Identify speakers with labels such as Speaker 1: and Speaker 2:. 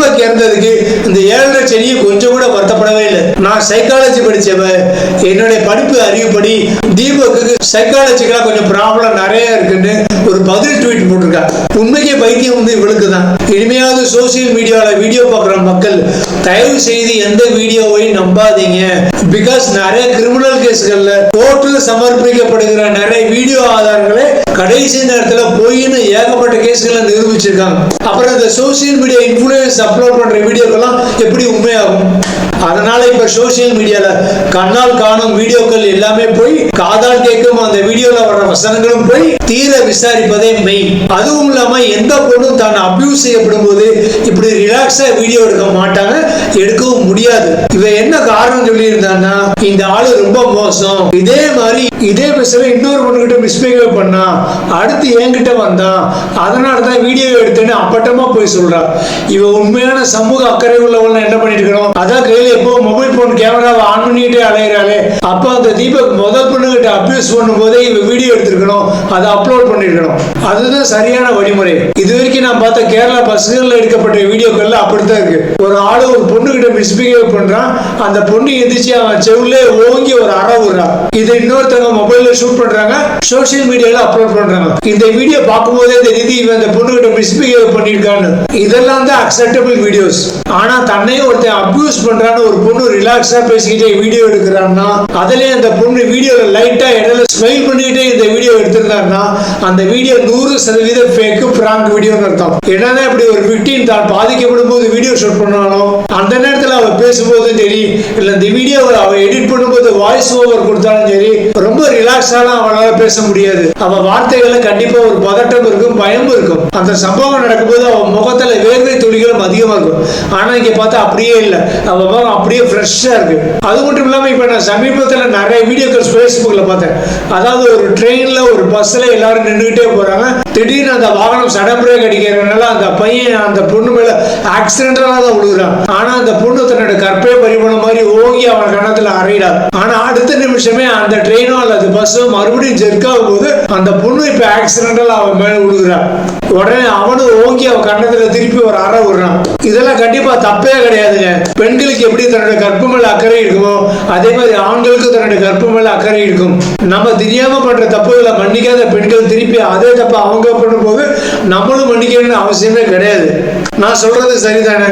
Speaker 1: தீபக் இறந்ததுக்கு இந்த 7.5 செடியை கொஞ்சம் கூட வருத்தப்படவே இல்லை. நான் சைக்காலஜி படிச்சவன், என்னுடைய படிப்பு அறிவுப்படி தீபக்கு சைக்காலஜிக்கலா கொஞ்சம் ப்ராப்ளம் நிறைய இருக்குன்னு ஒரு பதில் ட்வீட் போட்டிருக்கா. உண்மைக்கே பைத்தியம் வந்து இவளுக்கு தான். இனிமையாவது சோசியல் மீடியாவில் வீடியோ பார்க்குற மக்கள் தயவு செய்து எந்த வீடியோவையும் நம்பாதீங்க. பிகாஸ் நிறைய கிரிமினல் கேஸ்கள்ல கோர்ட்டில் சமர்ப்பிக்கப்படுகிற நிறைய வீடியோ ஆதாரங்களை கடைசி நேரத்தில் போயின்னு ஏகப்பட்ட கேஸ்களை நிரூபிச்சிருக்காங்க. அப்புறம் இந்த சோசியல் மீடியா இன்ஃபுளுன்ஸ் அப்லோட் பண்ற வீடியோக்கெல்லாம் எப்படி உண்மையாகும்? அதனால இப்ப சோசியல் மீடியால கண்ணால் காணும் வீடியோக்கள் எல்லாமே போய் காதால் கேட்கும் அந்த வீடியோல வர்ற வசனங்களும் போய் தீர விசாரிப்பதே மெய். அதுவும் இல்லாம எந்த பொண்ணும் தான் அபியூஸ் செய்யப்படும் போது இப்படி ரிலாக்ஸா வீடியோ எடுக்க மாட்டாங்க, எடுக்கவும் முடியாது. இவ என்ன காரணம் சொல்லி இருந்தான்னா, இந்த ஆளு ரொம்ப மோசம், இதே பஸ்ல இன்னொரு பொண்ணுகிட்ட மிஸ்பிஹேவ் பண்ணா, அடுத்து என்கிட்ட வந்தான், அதனாலதான் வீடியோ எடுத்தேன்னு அப்பட்டமா போய் சொல்றா. இவ உண்மையான சமூக அக்கறை உள்ளவங்க என்ன பண்ணிட்டு இருக்கணும்? அதான் கையில எப்போ மொபைல் போன் கேமராவை ஆன் பண்ணிட்டே அலையிறாளே, அப்ப அந்த தீபக் முதல் பொண்ணுகிட்ட அபியூஸ் பண்ணும் போதே இவ வீடியோ எடுத்திருக்கணும், அதை அப்லோட் பண்ணிருக்கணும். அதுதான் சரியான வழிமுறை. இது வரைக்கும் நான் பார்த்த கேரளா பஸ்கள்ல எடுக்கப்பட்ட வீடியோக்கள்ல அப்படித்தான் இருக்கு. ஒரு ஆளு ஒரு பொண்ணுகிட்ட மிஸ்பிஹேவ் பண்றான், அந்த பொண்ணு எந்திரிச்சு அவன் செவுல ஓங்கி ஒரு அற விடுறான். இதை இன்னொருத்தவங்க மொபைல்ல ஷூட் பண்றாங்க, சோசியல் மீடியால அப்லோட் பண்றாங்க. இந்த வீடியோ பார்க்கும் போதே தெரியுது இவன் அந்த பொண்ணுகிட்ட மிஸ்பிஹேவ் பண்ணிருக்கான்னு. இதெல்லாம் தான் அக்செப்டபிள் வீடியோஸ். ஆனா தன்னையும் ஒருத்தன் அபியூஸ் பண்றான்னு ஒரு பொண்ணு ரிலாக்ஸா பேசிக்கிட்டே வீடியோ எடுக்கிறான்னா, அதுலயே அந்த பொண்ணு வீடியோல லைட்டா இடையில ஸ்மைல் பண்ணிக்கிட்டே இந்த வீடியோ எடுத்திருந்தாருன்னா அந்த வீடியோ 100% ஃபேக் பிராங்க் வீடியோன்னு அர்த்தம். என்னன்னா இப்படி ஒரு விக்டிம் தான் பாதிக்கப்படும் போது வீடியோ ஷூட் பண்ணாலும் அந்த நேரத்தில் அவ பேசும்போதும் சரி, இல்ல இந்த வீடியோவை அவ எடிட் பண்ணும்போது வாய்ஸ் ஓவர் கொடுத்தாலும் சரி, ரொம்ப ரிலாக்ஸாலாம் அவளால பேச முடியாது. அவ வார்த்தைகள்ல கண்டிப்பா ஒரு பதட்டம் இருக்கும், பயம் இருக்கும். அந்த சம்பவம் நடக்கும்போது அவ முகத்துல வேர்வை துளிகளும் அதிகமா இருக்கும். ஆனா இங்க பார்த்தா அப்படியே இல்லை, அவ முகம் அப்படியே ஃப்ரெஷ்ஷா இருக்கு. அது மட்டும் இல்லாம இப்ப நான் சமீபத்துல நிறைய வீடியோக்கள் ஃபேஸ்புக்ல பார்த்தேன். அதாவது ஒரு ட்ரெயின்ல ஒரு பஸ்ல எல்லாரும் நின்றுகிட்டே போறாங்க, திடீர்னு அந்த வாகனம் சடன் பிரேக் அடிக்கிறதுனால அந்த பையன் அந்த பொண்ணு மேல ஆக்சிடென்டலா தான் விழுகிறான். ஆனா அந்த பொண்ணு தன்னோட கற்பை பறிபோன மாதிரி ஓங்கி அவன் கண்ணத்துல அறையிடார். ஆனா அடுத்த நிமிஷமே அந்த ட்ரெயினோ அல்லது பஸ்ஸோ மறுபடியும் ஜெர்க் ஆகும் போது அந்த பொண்ணு இப்ப ஆக்சிடென்டலா அவன் மேல விழுகிறான். உடனே அவனும் ஓங்கி அவன் கண்ணத்துல திருப்பி ஒரு அறை விடுறான். இதெல்லாம் கண்டிப்பா தப்பே கிடையாதுங்க. பெண்களுக்கு எப்படி தன்னோட கற்பு மேல அக்கறை இருக்குமோ அதே மாதிரி ஆண்களுக்கு தன்னோட கற்பு மேல அக்கறை இருக்கும். நம்ம தெரியாம பண்ற தப்புகளை மன்னிக்காத பெண்கள் திருப்பி அதே தப்பு அவங்க பண்ணும்போது நம்மளும் மன்னிக்கணும்னு அவசியமே கிடையாது. நான் சொல்றது சரிதானே?